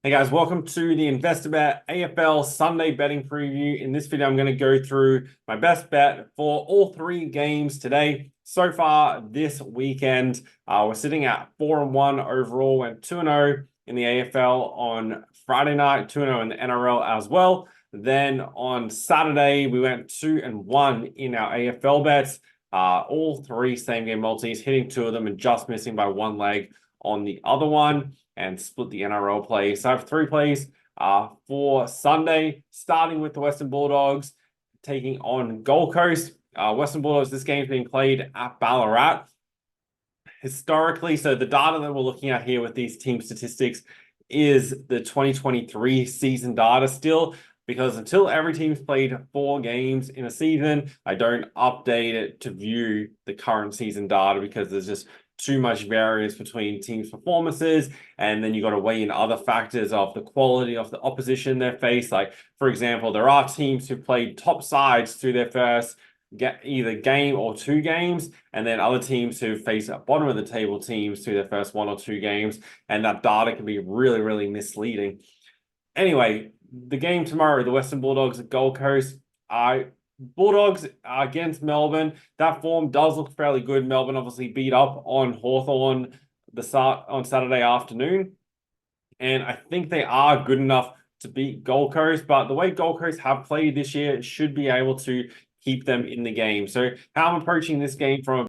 Hey guys, welcome to the investor.bet AFL Sunday betting preview. In this video, I'm going to go through my best bet for all three games today. So far this weekend, we're sitting at 4-1 overall. Went 2-0 in the AFL on Friday night, 2-0 in the NRL as well. Then on Saturday, we went 2-1 in our AFL bets. All three same game multis, hitting two of them and just missing by one leg on the other one, and split the NRL plays. So I have three plays for Sunday, starting with the Western Bulldogs taking on Gold Coast. Western Bulldogs, this game's being played at Ballarat. Historically, so the data that we're looking at here with these team statistics is the 2023 season data still, because until every team's played 4 games in a season, I don't update it to view the current season data because there's just too much variance between teams' performances, and then you got to weigh in other factors of the quality of the opposition they face. Like, for example, there are teams who played top sides through their first either game or 2 games, and then other teams who face at bottom of the table teams through their first 1 or 2 games, and that data can be really, really misleading. Anyway, the game tomorrow, the Western Bulldogs at Gold Coast. Bulldogs against Melbourne. That form does look fairly good. Melbourne obviously beat up on Hawthorn on Saturday afternoon, and I think they are good enough to beat Gold Coast. But the way Gold Coast have played this year should be able to keep them in the game. So how I'm approaching this game from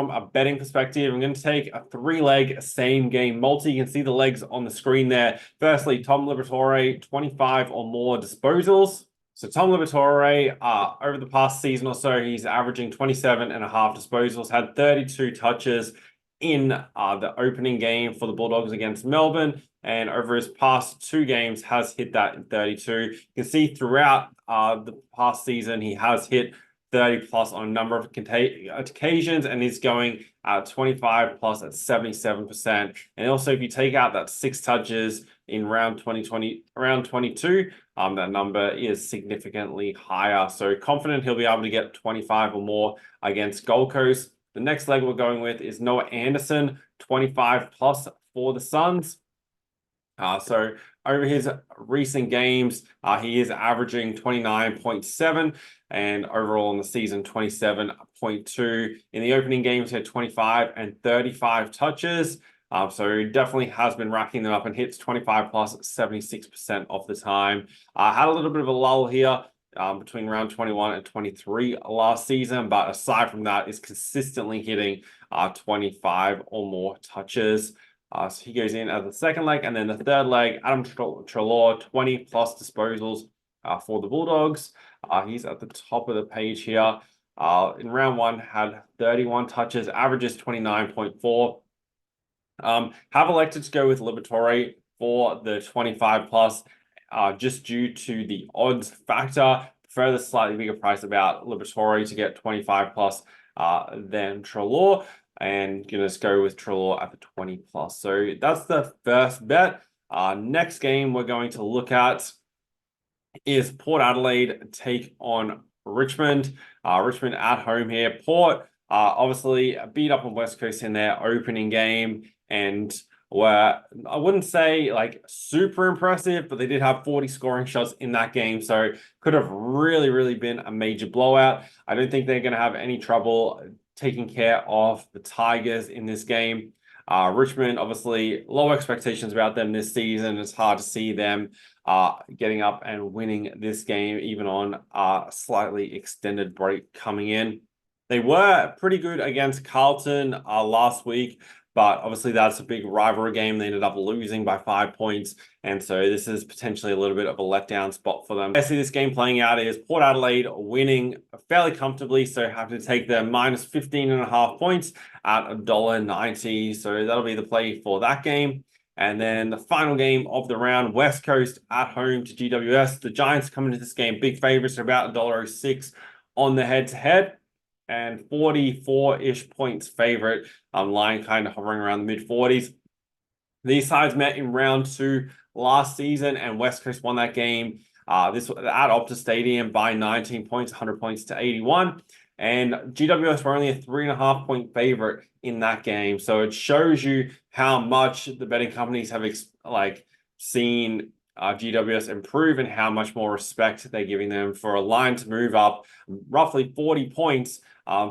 a betting perspective, I'm going to take a 3-leg same game multi. You can see the legs on the screen there. Firstly, Tom Liberatore, 25 or more disposals. So Tom Liberatore, over the past season or so, he's averaging 27.5 disposals, had 32 touches in the opening game for the Bulldogs against Melbourne, and over his past 2 games has hit that in 32. You can see throughout the past season, he has hit 30 plus on a number of occasions, and he's going 25 plus at 77%. And also, if you take out that 6 touches in round 22, that number is significantly higher. So confident he'll be able to get 25 or more against Gold Coast. The next leg we're going with is Noah Anderson, 25 plus for the Suns. So over his recent games, he is averaging 29.7, and overall in the season, 27.2. In the opening games, he had 25 and 35 touches. So he definitely has been racking them up and hits 25 plus 76% of the time. Had a little bit of a lull here between round 21 and 23 last season, but aside from that, is consistently hitting 25 or more touches. So he goes in as the second leg, and then the third leg, Adam Treloar, 20 plus disposals for the Bulldogs. He's at the top of the page here. In round 1, had 31 touches, averages 29.4. Have elected to go with Liberatore for the 25 plus, just due to the odds factor. Prefer the slightly bigger price about Liberatore to get 25 plus than Treloar, and gonna just go with Treloar at the 20 plus. So that's the first bet. Next game we're going to look at is Port Adelaide take on Richmond. Richmond at home here. Port obviously beat up on West Coast in their opening game, and were, I wouldn't say like super impressive, but they did have 40 scoring shots in that game. So could have really, really been a major blowout. I don't think they're going to have any trouble taking care of the Tigers in this game. Richmond, obviously, low expectations about them this season. It's hard to see them getting up and winning this game, even on a slightly extended break coming in. They were pretty good against Carlton last week, but obviously that's a big rivalry game. They ended up losing by 5 points, and so this is potentially a little bit of a letdown spot for them. I see this game playing out is Port Adelaide winning fairly comfortably, so have to take their minus 15.5 points at $1.90. So that'll be the play for that game. And then the final game of the round, West Coast at home to GWS. The Giants come into this game big favorites, are about $1.06 on the head-to-head, and 44-ish points favorite. Line kind of hovering around the mid-40s. These sides met in round 2 last season, and West Coast won that game. This was at Optus Stadium by 19 points, 100 points to 81. And GWS were only a 3.5-point favorite in that game. So it shows you how much the betting companies have seen GWS improve and how much more respect they're giving them for a line to move up roughly 40 points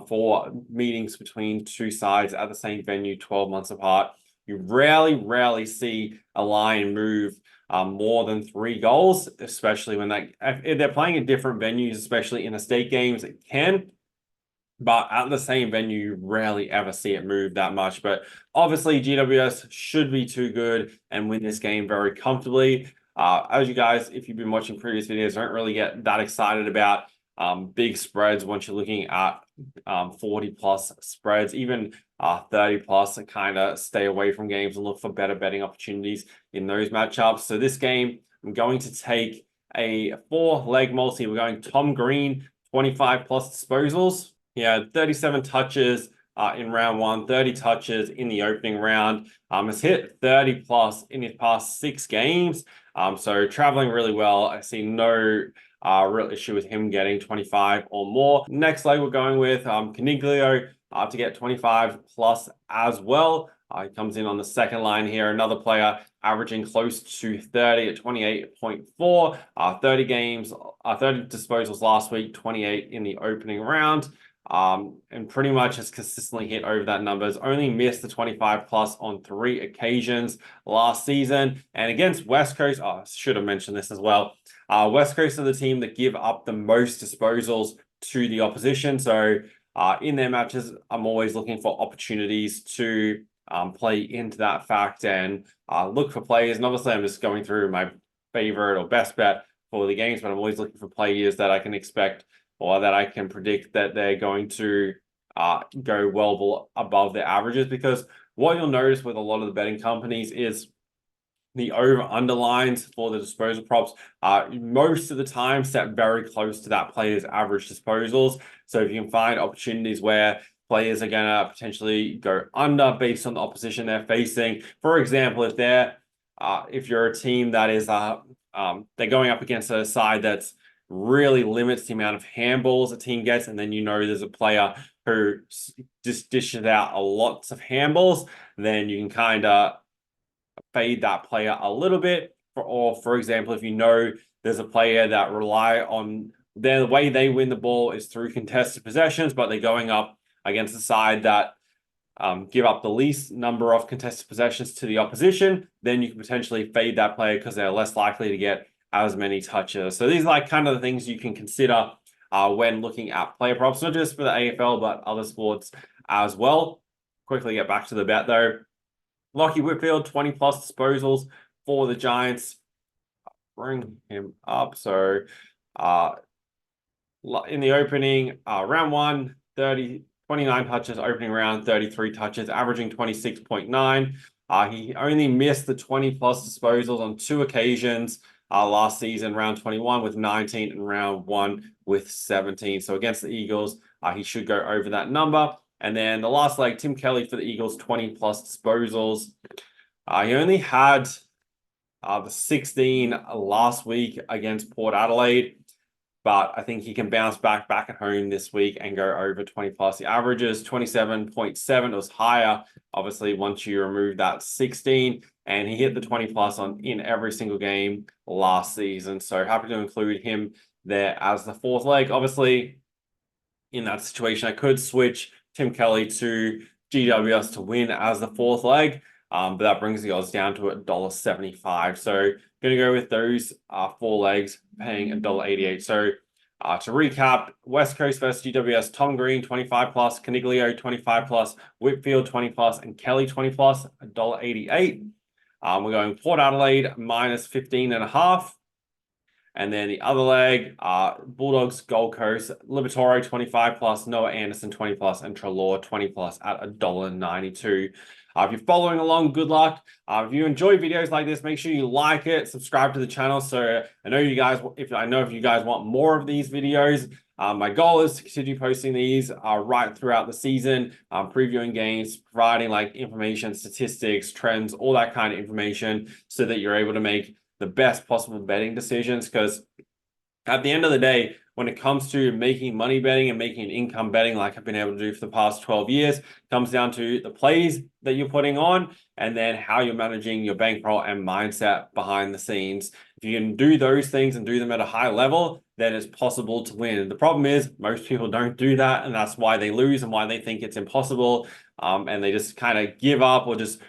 for meetings between two sides at the same venue 12 months apart. You rarely see a line move more than 3 goals, especially when if they're playing in different venues, especially in the state games, it can. But at the same venue, you rarely ever see it move that much. But obviously, GWS should be too good and win this game very comfortably. As you guys, if you've been watching previous videos, don't really get that excited about big spreads once you're looking at 40 plus spreads, even 30 plus, and kind of stay away from games and look for better betting opportunities in those matchups. So this game, I'm going to take a 4-leg multi. We're going Tom Green, 25 plus disposals. He had 37 touches in round 1, 30 touches in the opening round. Has hit 30 plus in his past 6 games. So traveling really well. I see no real issue with him getting 25 or more. Next leg, we're going with Caniglio to get 25 plus as well. He comes in on the second line here. Another player averaging close to 30 at 28.4. 30 games, 30 disposals last week, 28 in the opening round. And pretty much has consistently hit over that numbers. Only missed the 25 plus on 3 occasions last season. And against West Coast, I should have mentioned this as well. West Coast are the team that give up the most disposals to the opposition. So in their matches, I'm always looking for opportunities to play into that fact and look for players. And obviously, I'm just going through my favorite or best bet for the games, but I'm always looking for players that I can expect or that I can predict that they're going to go well above their averages. Because what you'll notice with a lot of the betting companies is the over-under lines for the disposal props most of the time set very close to that player's average disposals. So if you can find opportunities where players are going to potentially go under based on the opposition they're facing. For example, if you're a team that is they're going up against a side that's really limits the amount of handballs a team gets, and then there's a player who just dishes out lots of handballs, then you can kind of fade that player a little bit. For example, if there's a player that rely on the way they win the ball is through contested possessions, but they're going up against the side that give up the least number of contested possessions to the opposition, then you can potentially fade that player because they're less likely to get as many touches. So these are kind of the things you can consider when looking at player props, not just for the AFL, but other sports as well. Quickly get back to the bet though. Lockie Whitfield, 20 plus disposals for the Giants. Bring him up. So in the opening, round 1, 29 touches, opening round, 33 touches, averaging 26.9. He only missed the 20 plus disposals on 2 occasions last season, round 21 with 19 and round 1 with 17. So against the Eagles, he should go over that number. And then the last leg, Tim Kelly for the Eagles, 20 plus disposals. He only had the 16 last week against Port Adelaide, but I think he can bounce back at home this week and go over 20 plus. The average is 27.7. It was higher, obviously, once you remove that 16, and he hit the 20 plus in every single game last season. So happy to include him there as the 4th leg. Obviously, in that situation, I could switch Tim Kelly to GWS to win as the 4th leg, but that brings the odds down to $1.75. So going to go with those 4 legs, paying $1.88. So to recap, West Coast versus GWS, Tom Green, 25 plus, Caniglio, 25 plus, Whitfield, 20 plus, and Kelly, 20 plus, $1.88. We're going Port Adelaide, minus 15.5. And then the other leg, Bulldogs, Gold Coast, Liberatore 25 plus, Noah Anderson 20 plus, and Treloar 20 plus at $1.92. If you're following along, good luck. If you enjoy videos like this, make sure you like it, subscribe to the channel. So I know if you guys want more of these videos, my goal is to continue posting these right throughout the season, previewing games, providing information, statistics, trends, all that kind of information so that you're able to make the best possible betting decisions. Because at the end of the day, when it comes to making money betting and making an income betting like I've been able to do for the past 12 years, it comes down to the plays that you're putting on and then how you're managing your bankroll and mindset behind the scenes. If you can do those things and do them at a high level, then it's possible to win. The problem is most people don't do that, and that's why they lose and why they think it's impossible. And they just kind of give up or just,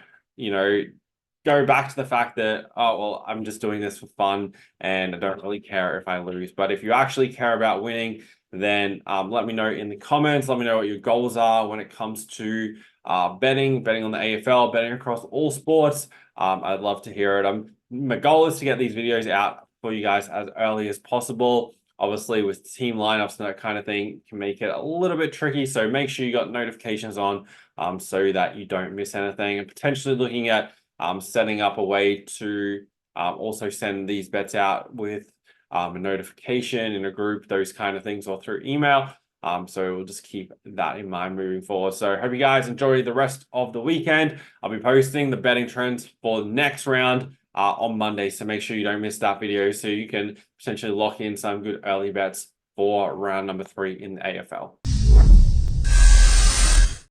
go back to the fact that, oh, well, I'm just doing this for fun and I don't really care if I lose. But if you actually care about winning, then let me know in the comments. Let me know what your goals are when it comes to betting on the AFL, betting across all sports. I'd love to hear it. My goal is to get these videos out for you guys as early as possible. Obviously, with team lineups and that kind of thing can make it a little bit tricky. So make sure you got notifications on so that you don't miss anything, and potentially looking at setting up a way to also send these bets out with a notification in a group, those kind of things, or through email. So we'll just keep that in mind moving forward. So hope you guys enjoy the rest of the weekend. I'll be posting the betting trends for the next round on Monday. So make sure you don't miss that video so you can potentially lock in some good early bets for round number 3 in the AFL.